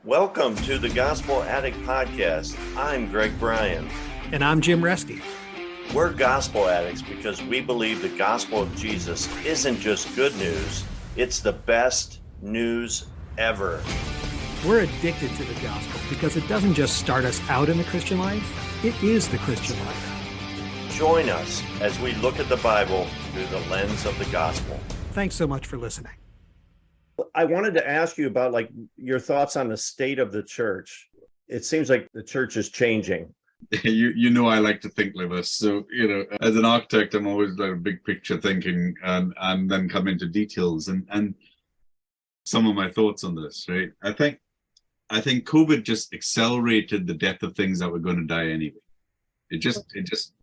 Welcome to the Gospel Addict Podcast. I'm Greg Bryan. And I'm Jim Reske. We're gospel addicts because we believe the gospel of Jesus isn't just good news, it's the best news ever. We're addicted to the gospel because it doesn't just start us out in the Christian life, it is the Christian life. Join us as we look at the Bible through the lens of the gospel. Thanks so much for listening. I wanted to ask you about your thoughts on the state of the church. It seems like the church is changing. You know, I like to think like this. So, as an architect, I'm always like big picture thinking and then come into details and some of my thoughts on this, right? I think COVID just accelerated the death of things that were going to die anyway. It just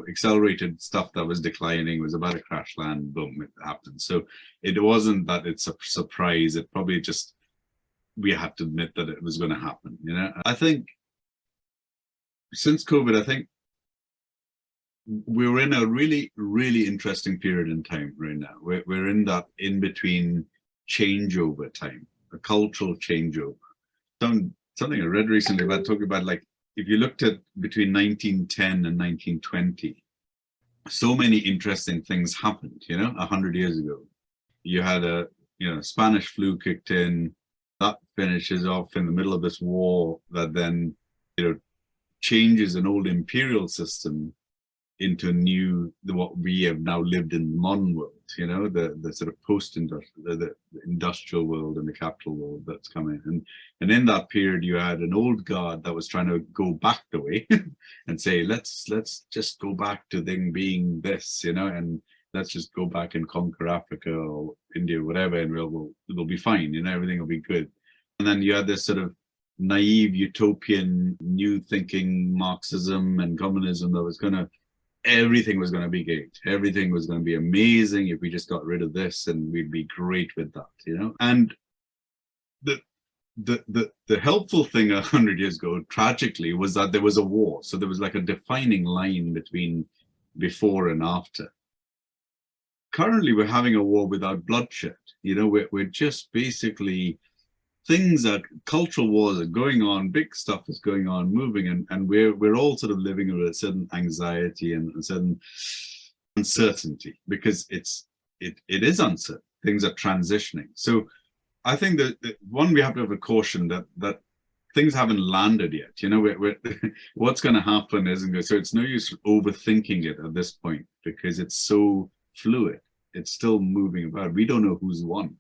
accelerated stuff that was declining, was about to crash land, boom, it happened. So it wasn't that it's a surprise. It probably just, we had to admit that it was going to happen. I think since COVID, I think we're in a really, really interesting period in time right now. We're in that in-between changeover time, a cultural changeover. Something I read recently about talking about, if you looked at between 1910 and 1920, so many interesting things happened, 100 years ago. You had Spanish flu kicked in, that finishes off in the middle of this war that then, changes an old imperial system into a new, what we have now lived in the modern world, the sort of post-industrial, the industrial world and the capital world that's coming. And in that period, you had an old guard that was trying to go back the way and say, let's just go back to them being this, and let's just go back and conquer Africa or India, whatever, and we'll be fine, everything will be good. And then you had this sort of naive, utopian, new thinking Marxism and communism that was everything was going to be great. Everything was going to be amazing if we just got rid of this, and we'd be great with that, And the helpful thing 100 years ago, tragically, was that there was a war. So there was like a defining line between before and after. Currently, we're having a war without bloodshed. We're just basically, cultural wars are going on, big stuff is going on, moving, and we're all sort of living with a certain anxiety and a certain uncertainty, because it is uncertain. Things are transitioning. So I think that one, we have to have a caution that things haven't landed yet. What's going to happen isn't good. So it's no use overthinking it at this point, because it's so fluid. It's still moving about. We don't know who's won.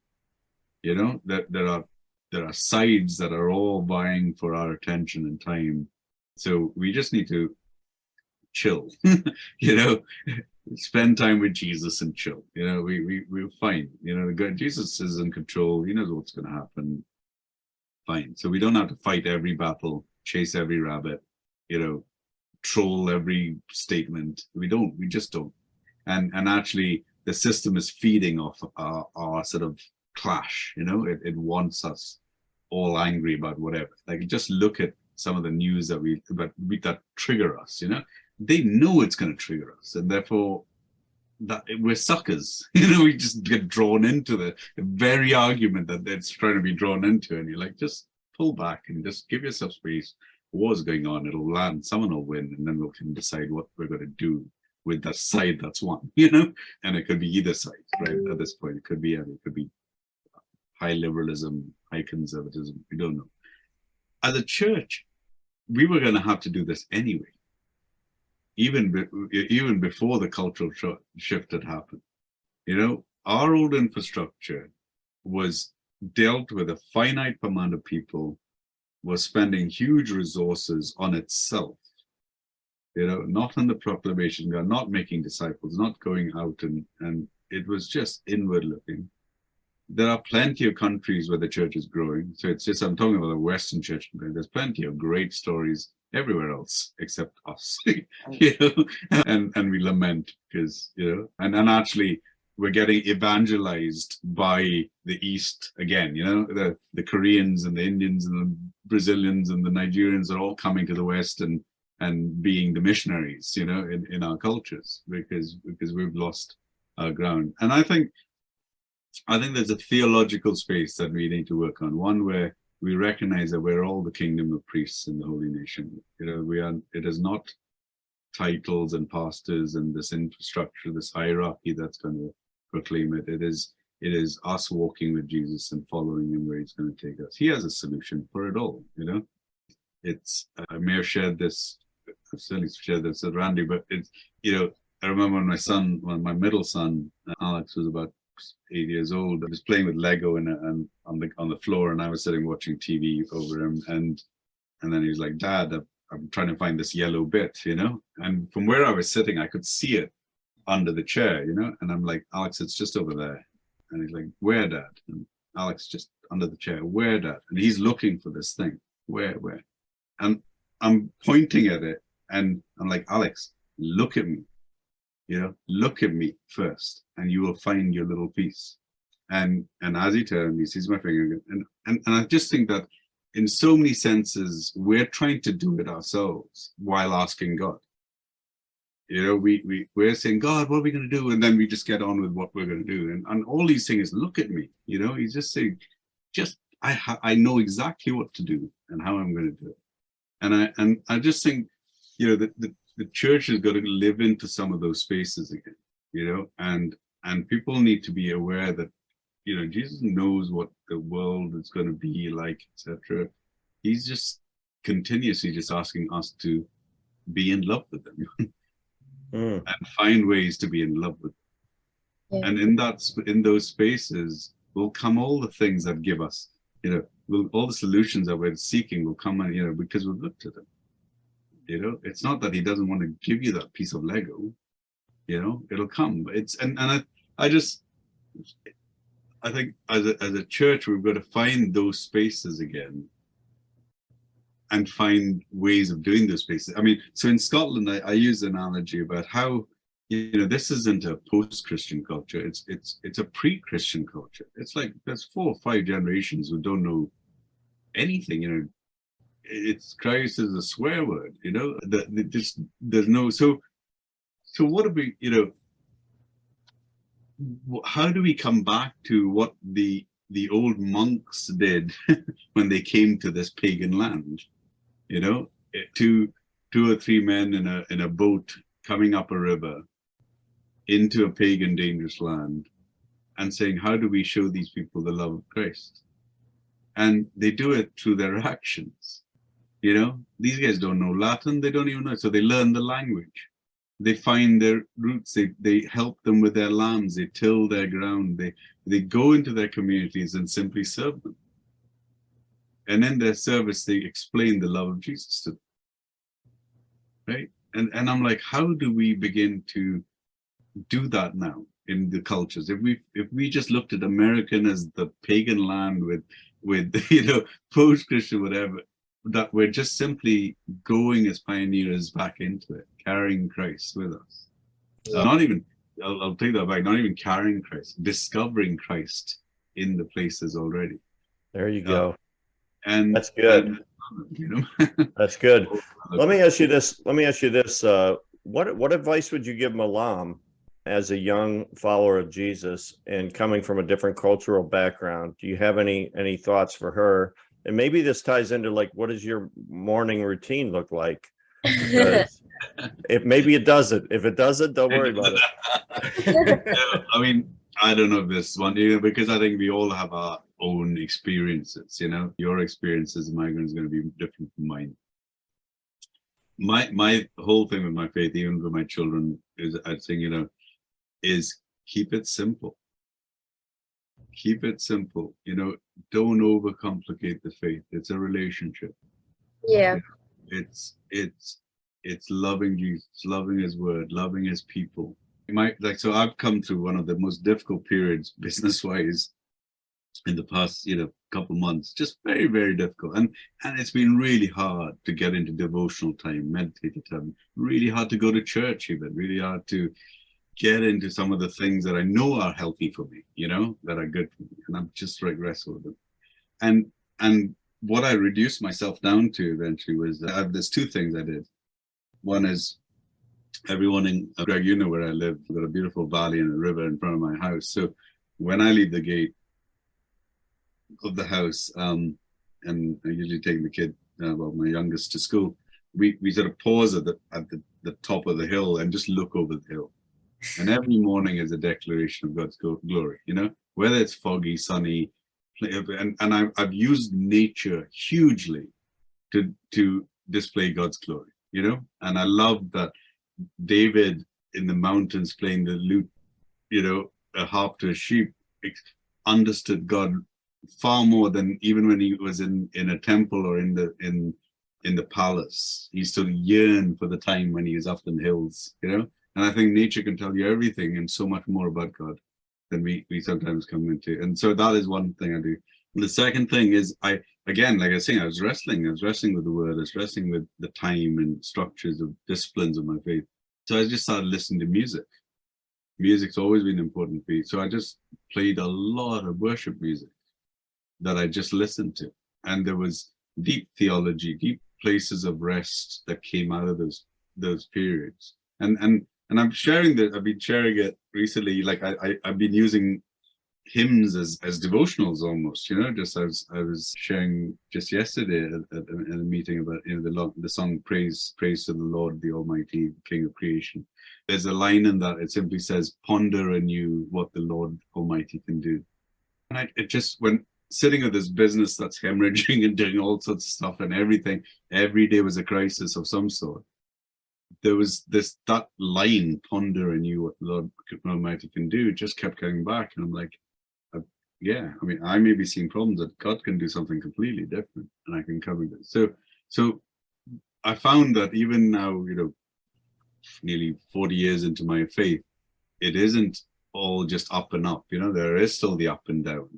There are sides that are all vying for our attention and time. So we just need to chill, spend time with Jesus and chill. We're fine. Jesus is in control. He knows what's going to happen. Fine. So we don't have to fight every battle, chase every rabbit, troll every statement. We just don't. And actually the system is feeding off our sort of clash. It wants us all angry about whatever. Just look at some of the news that trigger us. They know it's going to trigger us, and therefore that we're suckers. We just get drawn into the very argument that it's trying to be drawn into, and you're like, just pull back and just give yourself space. War's going on, it'll land, someone will win, and then we can decide what we're going to do with that side that's won. And it could be either side, right? At this point, it could be high liberalism, high conservatism, we don't know. As a church, we were going to have to do this anyway, even before the cultural shift had happened. Our old infrastructure was dealt with a finite amount of people, was spending huge resources on itself, not on the proclamation, not making disciples, not going out, and it was just inward looking. There are plenty of countries where the church is growing. So it's just, I'm talking about the Western church. There's plenty of great stories everywhere else except us, and we lament because, and actually we're getting evangelized by the East again, the Koreans and the Indians and the Brazilians and the Nigerians are all coming to the West and being the missionaries, in our cultures, because we've lost our ground. And I think I think there's a theological space that we need to work on. One where we recognize that we're all the kingdom of priests in the holy nation. It is not titles and pastors and this infrastructure, this hierarchy that's going to proclaim it. It is us walking with Jesus and following him where he's going to take us. He has a solution for it all. It's I may have shared this, I've certainly shared this with Randy, but it's, I remember when my middle son Alex was about 8 years old. I was playing with Lego and on the floor, and I was sitting watching TV over him, and then he was like, "Dad, I'm trying to find this yellow bit," And from where I was sitting, I could see it under the chair, And I'm like, "Alex, it's just over there." And he's like, "Where, Dad?" And Alex, "Just under the chair." "Where, Dad?" And he's looking for this thing. Where? And I'm pointing at it, and I'm like, "Alex, look at me. Look at me first, and you will find your little piece." And as he turned, he sees my finger, and I just think that in so many senses, we're trying to do it ourselves while asking God. We're saying, "God, what are we going to do?" And then we just get on with what we're going to do. And all these things, look at me. He's just saying, I know exactly what to do and how I'm going to do it. And I just think, the church has got to live into some of those spaces again, and people need to be aware that, Jesus knows what the world is going to be like, etc. He's just continuously just asking us to be in love with them and find ways to be in love with them. Yeah. And in those spaces will come all the things that give us, all the solutions that we're seeking will come, because we've looked at them. It's not that he doesn't want to give you that piece of Lego, it'll come. I think as a church, we've got to find those spaces again and find ways of doing those spaces. I mean, so in Scotland, I use the analogy about how, this isn't a post-Christian culture. It's a pre-Christian culture. It's like there's 4 or 5 generations who don't know anything, It's Christ is a swear word, there's no, so what do we, how do we come back to what the old monks did when they came to this pagan land? 2 or 3 men in a boat coming up a river into a pagan dangerous land and saying, how do we show these people the love of Christ? And they do it through their actions. These guys don't know Latin, they don't even know, so they learn the language. They find their roots, they help them with their lambs, they till their ground, they go into their communities and simply serve them. And in their service, they explain the love of Jesus to them. Right? And I'm like, how do we begin to do that now in the cultures? If we just looked at American as the pagan land with post-Christian, whatever, that we're just simply going as pioneers back into it, carrying Christ with us. Yeah. Not even, I'll take that back, not even carrying Christ, discovering Christ in the places already. There you go. And that's good. That's good. Let me ask you this. What advice would you give Milam as a young follower of Jesus and coming from a different cultural background? Do you have any thoughts for her? And maybe this ties into what does your morning routine look like? Maybe it doesn't. If it doesn't, don't worry about it. I mean, I don't know if this one, because I think we all have our own experiences. Your experience as a migrant is going to be different from mine. My whole thing with my faith, even for my children, is I think is keep it simple. Keep it simple. Don't overcomplicate the faith. It's a relationship. Yeah. It's loving Jesus, loving his word, loving his people. So I've come through one of the most difficult periods business-wise in the past, couple months, just very, very difficult. And it's been really hard to get into devotional time, meditative time, really hard to go to church even, really hard to get into some of the things that I know are healthy for me, that are good for me. And I'm just wrestle with them. And what I reduced myself down to eventually was there's 2 things I did. One is everyone in Greg, where I live, I've got a beautiful valley and a river in front of my house. So when I leave the gate of the house, and I usually take the kid, well, my youngest, to school, we sort of pause at the top of the hill and just look over the hill. And every morning is a declaration of God's glory, you know, whether it's foggy, sunny, and I've used nature hugely to display God's glory, you know. And I love that David in the mountains playing the lute, you know, a harp to a sheep, understood God far more than even when he was in a temple or in the palace. He still yearned for the time when he was up in the hills, you know. And I think nature can tell you everything and so much more about God than we sometimes come into. And so that is one thing I do. And the second thing is, again, like I was saying, I was wrestling with the word, I was wrestling with the time and structures of disciplines of my faith. So I just started listening to music. Music's always been important for me. So I just played a lot of worship music that I just listened to. And there was deep theology, deep places of rest that came out of those periods. And I'm sharing that. I've been sharing it recently. Like I've been using hymns as devotionals almost. You know, just as I was sharing just yesterday at a meeting about, you know, the song "Praise to the Lord, the Almighty, King of Creation." There's a line in that. It simply says, "Ponder anew what the Lord Almighty can do." And it just, when sitting at this business that's hemorrhaging and doing all sorts of stuff and everything, every day was a crisis of some sort. There was that line, "Ponder anew what the Lord Almighty can do," just kept coming back. And I'm like, yeah, I mean, I may be seeing problems that God can do something completely different and I can cover this. So I found that even now, you know, nearly 40 years into my faith, it isn't all just up and up, you know, there is still the up and down.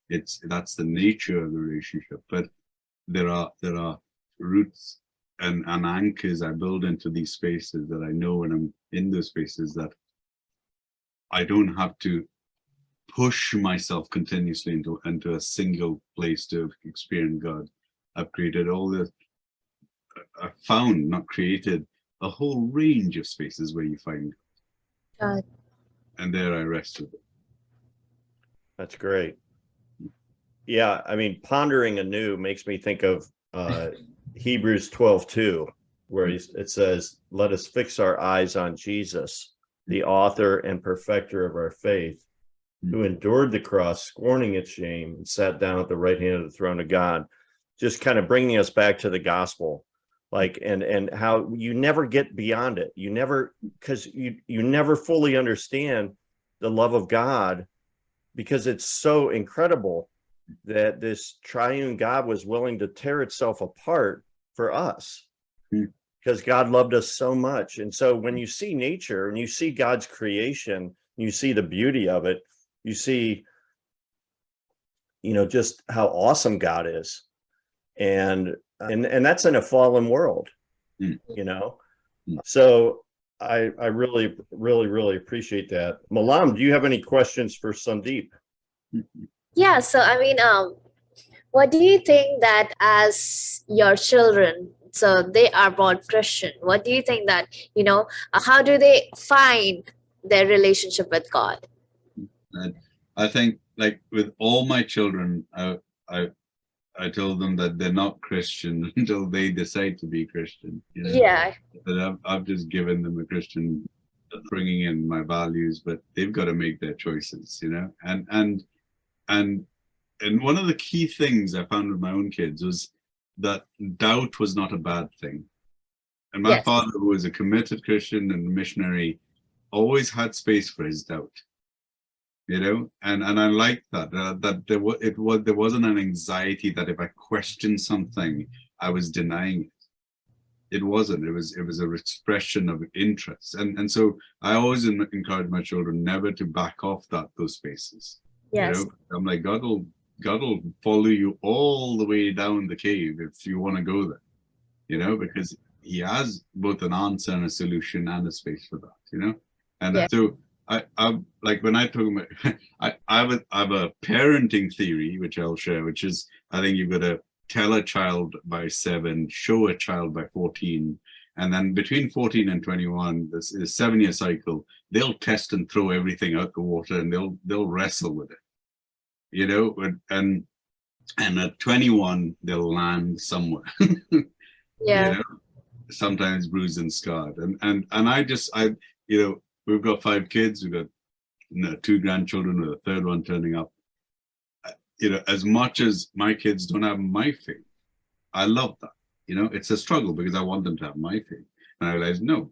That's the nature of the relationship, but there are roots and anchors I build into these spaces that I know when I'm in those spaces that I don't have to push myself continuously into a single place to experience God. I've created I've found, not created, a whole range of spaces where you find God. And there I rest with it. That's great. Yeah, I mean, pondering anew makes me think of Hebrews 12:2, where it says, "Let us fix our eyes on Jesus, the author and perfecter of our faith, who endured the cross, scorning its shame, and sat down at the right hand of the throne of God." Just kind of bringing us back to the gospel, like, and how you never get beyond it. You never, because you never fully understand the love of God, because it's so incredible that this triune God was willing to tear itself apart for us, because God loved us so much. And so when you see nature and you see God's creation, you see the beauty of it, you see, you know, just how awesome God is. And that's in a fallen world, you know? So I really, really, really appreciate that. Milam, do you have any questions for Sundeep? Yeah, so I mean, what do you think that as your children, so they are born Christian, what do you think that, you know, how do they find their relationship with God? I think, like with all my children, I told them that they're not Christian until they decide to be Christian. You know? Yeah. That I've just given them a Christian bringing in my values, but they've got to make their choices, you know. And one of the key things I found with my own kids was that doubt was not a bad thing. And my father, who was a committed Christian and missionary, always had space for his doubt. You know, and I like that there wasn't an anxiety that if I questioned something, I was denying it. It wasn't. It was an expression of interest, and so I always encourage my children never to back off those spaces. Yes. You know, I'm like, God will follow you all the way down the cave if you want to go there. You know, because He has both an answer and a solution and a space for that. You know, and so. I like when I talk about I have a parenting theory which I'll share, which is I think you've got to tell a child by 7, show a child by 14, And then between 14 and 21, this is 7-year cycle, they'll test and throw everything out the water, and they'll wrestle with it, and at 21 they'll land somewhere. Yeah. Sometimes bruised and scarred. And we've got 5 kids, we've got 2 grandchildren, with a third one turning up. As much as my kids don't have my faith, I love that. It's a struggle because I want them to have my faith. And I realize, no,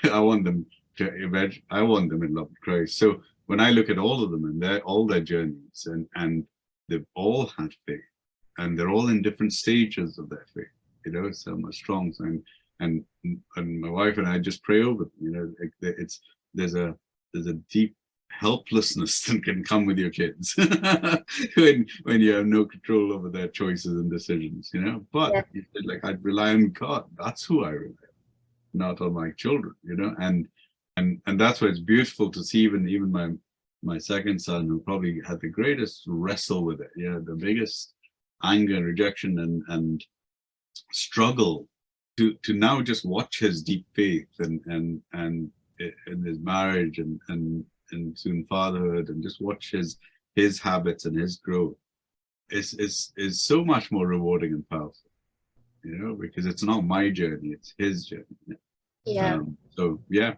I want them in love with Christ. So when I look at all of them and all their journeys, and they've all had faith, and they're all in different stages of their faith, some are strong, and my wife and I just pray over them. There's a deep helplessness that can come with your kids when you have no control over their choices and decisions, but yeah. I'd rely on God. That's who I rely on, not on my children, and that's why it's beautiful to see even my second son, who probably had the greatest wrestle with it, the biggest anger and rejection and struggle, to now just watch his deep faith and in his marriage and soon fatherhood, and just watch his habits and his growth is so much more rewarding and powerful, because it's not my journey, it's his journey. Yeah. So yeah.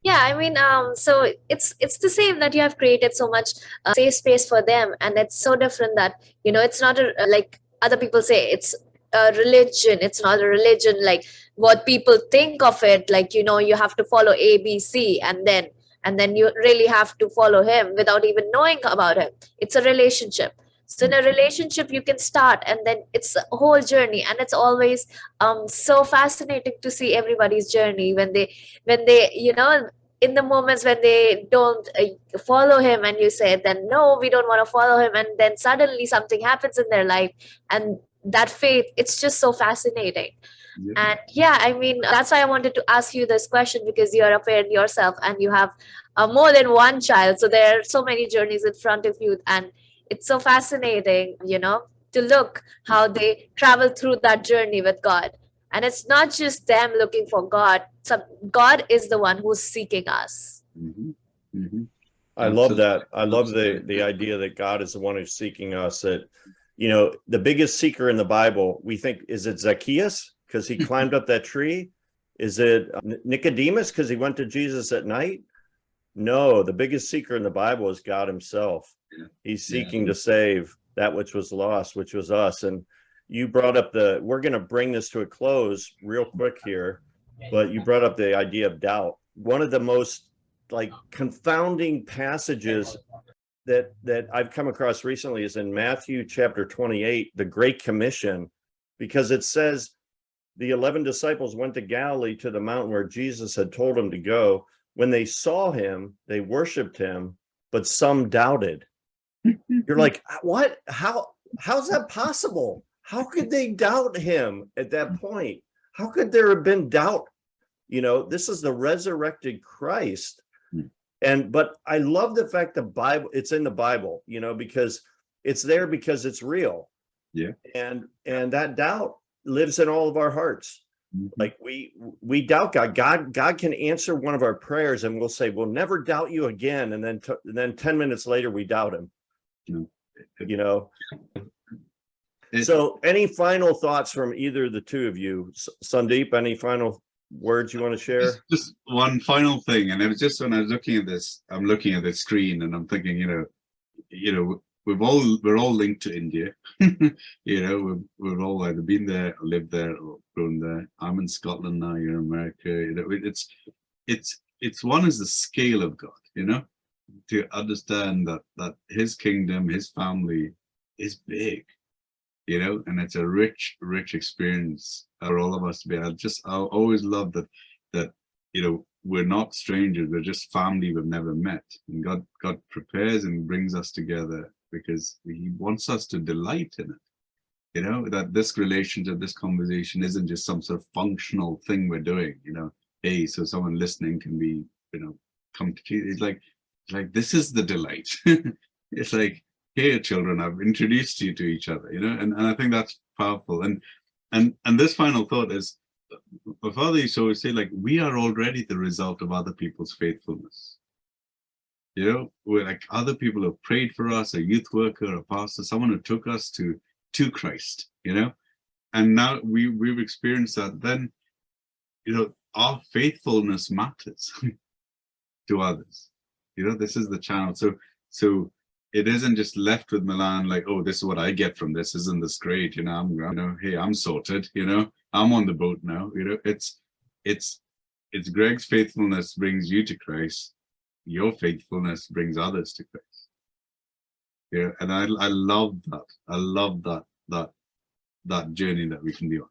Yeah, I mean, so it's the same, that you have created so much safe space for them, and it's so different that it's not like other people say it's a religion. It's not a religion like what people think of it. Like you have to follow ABC, and then you really have to follow him without even knowing about him. It's a relationship. So in a relationship, you can start, and then it's a whole journey, and it's always so fascinating to see everybody's journey when they in the moments when they don't follow him, and you say, then no, we don't want to follow him, and then suddenly something happens in their life, and that faith, it's just so fascinating. Yeah. And yeah, I mean, that's why I wanted to ask you this question, because you're a parent yourself, and you have more than one child, so there are so many journeys in front of you, and it's so fascinating, to look how they travel through that journey with God. And it's not just them looking for God. God is the one who's seeking us. Mm-hmm. Mm-hmm. I love that. I love the idea that God is the one who's seeking us. That, the biggest seeker in the Bible, we think, is it Zacchaeus because he climbed up that tree? Is it Nicodemus because he went to Jesus at night? No, the biggest seeker in the Bible is God himself. Yeah. He's seeking to save that which was lost, which was us. And you brought up we're going to bring this to a close real quick here, but you brought up the idea of doubt. One of the most confounding passages that I've come across recently is in Matthew chapter 28, the Great Commission, because it says the 11 disciples went to Galilee, to the mountain where Jesus had told them to go. When they saw him, they worshiped him, but some doubted. You're like, what? How's that possible? How could they doubt him at that point? How could there have been doubt? This is the resurrected Christ. But I love the fact the Bible, it's in the Bible, because it's there because it's real. Yeah. And that doubt lives in all of our hearts. Mm-hmm. Like we doubt God. God can answer one of our prayers, and we'll say, we'll never doubt you again. And then 10 minutes later, we doubt him. So any final thoughts from either of the two of you? Sundeep, any final words you want to share? Just one final thing. And it was just when I was looking at this, I'm looking at the screen and I'm thinking, we're all linked to India. We've all either been there, or lived there, or grown there. I'm in Scotland now, you're in America. It's one is the scale of God, to understand that his kingdom, his family is big, and it's a rich experience for all of us to be. I always love that we're not strangers, we're just family we've never met. And God prepares and brings us together because he wants us to delight in it. That this relationship, this conversation isn't just some sort of functional thing we're doing, hey, so someone listening can be, come to Jesus. It's like this is the delight. It's like, hey, children, I've introduced you to each other, and I think that's powerful. And this final thought is, my father used to always say, like, we are already the result of other people's faithfulness. You know, we're like, other people have prayed for us, a youth worker, a pastor, someone who took us to Christ, you know, and now we've experienced that. Then, you know, our faithfulness matters to others. You know, this is the channel. So it isn't just left with Milan, like, oh, this is what I get from this. Isn't this great? You know, hey, I'm sorted, you know, I'm on the boat now. You know, it's Greg's faithfulness brings you to Christ. Your faithfulness brings others to Christ. Yeah, and I love that. I love that journey that we can be on.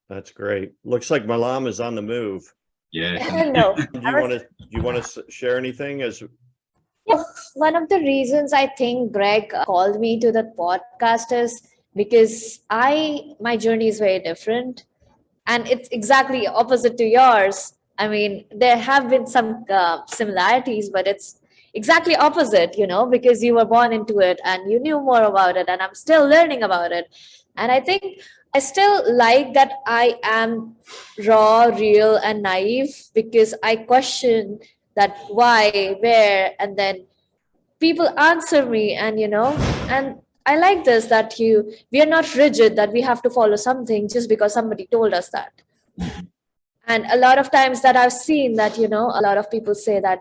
That's great. Looks like Milam is on the move. Yeah. No. Do you want to share anything? Yeah, one of the reasons I think Greg called me to the podcast is because my journey is very different, and it's exactly opposite to yours. I mean, there have been some similarities, but it's exactly opposite, you know, because you were born into it and you knew more about it, and I'm still learning about it. And I think I still like that I am raw, real, and naive, because I question that why, where, and then people answer me, and you know, and I like this that we are not rigid that we have to follow something just because somebody told us that. And a lot of times that I've seen that, you know, a lot of people say that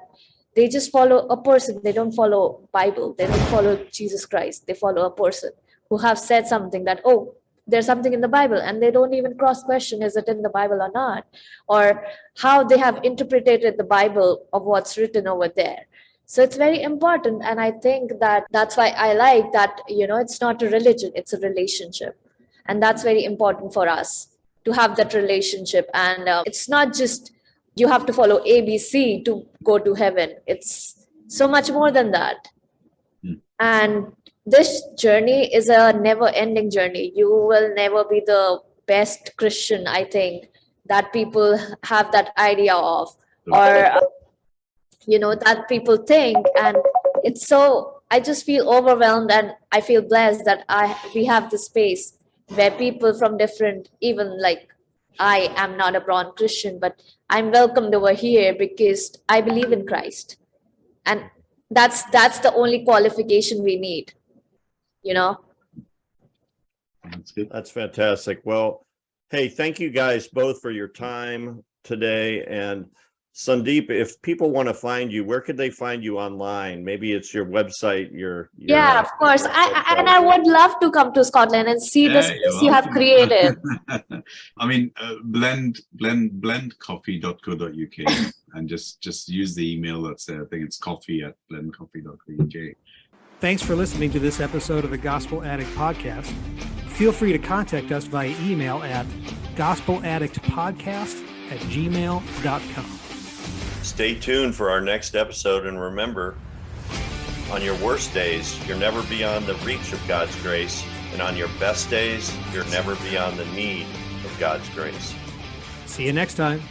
they just follow a person, they don't follow Bible, they don't follow Jesus Christ, they follow a person who have said something that, oh, there's something in the Bible, and they don't even cross question, is it in the Bible or not, or how they have interpreted the Bible of what's written over there. So it's very important, and I think that that's why I like that, you know, it's not a religion, it's a relationship, and that's very important for us to have that relationship. And it's not just you have to follow ABC to go to heaven. It's so much more than that. And this journey is a never-ending journey. You will never be the best Christian, I think, that people have that idea of, or you know, that people think. And it's so, I just feel overwhelmed, and I feel blessed that we have the space where people from different, even like I am not a born Christian, but I'm welcomed over here because I believe in Christ, and that's the only qualification we need, you know. That's good. That's fantastic. Well, hey, thank you guys both for your time today. And Sundeep, if people want to find you, where could they find you online? Maybe it's your website, Yeah, of course. I would love to come to Scotland and see the space you have created. I mean, blendcoffee.co.uk, and just use the email that's there. I think it's coffee@blendcoffee.co.uk. Thanks for listening to this episode of the Gospel Addict Podcast. Feel free to contact us via email at gospeladdictpodcast@gmail.com. Stay tuned for our next episode, and remember, on your worst days, you're never beyond the reach of God's grace, and on your best days, you're never beyond the need of God's grace. See you next time.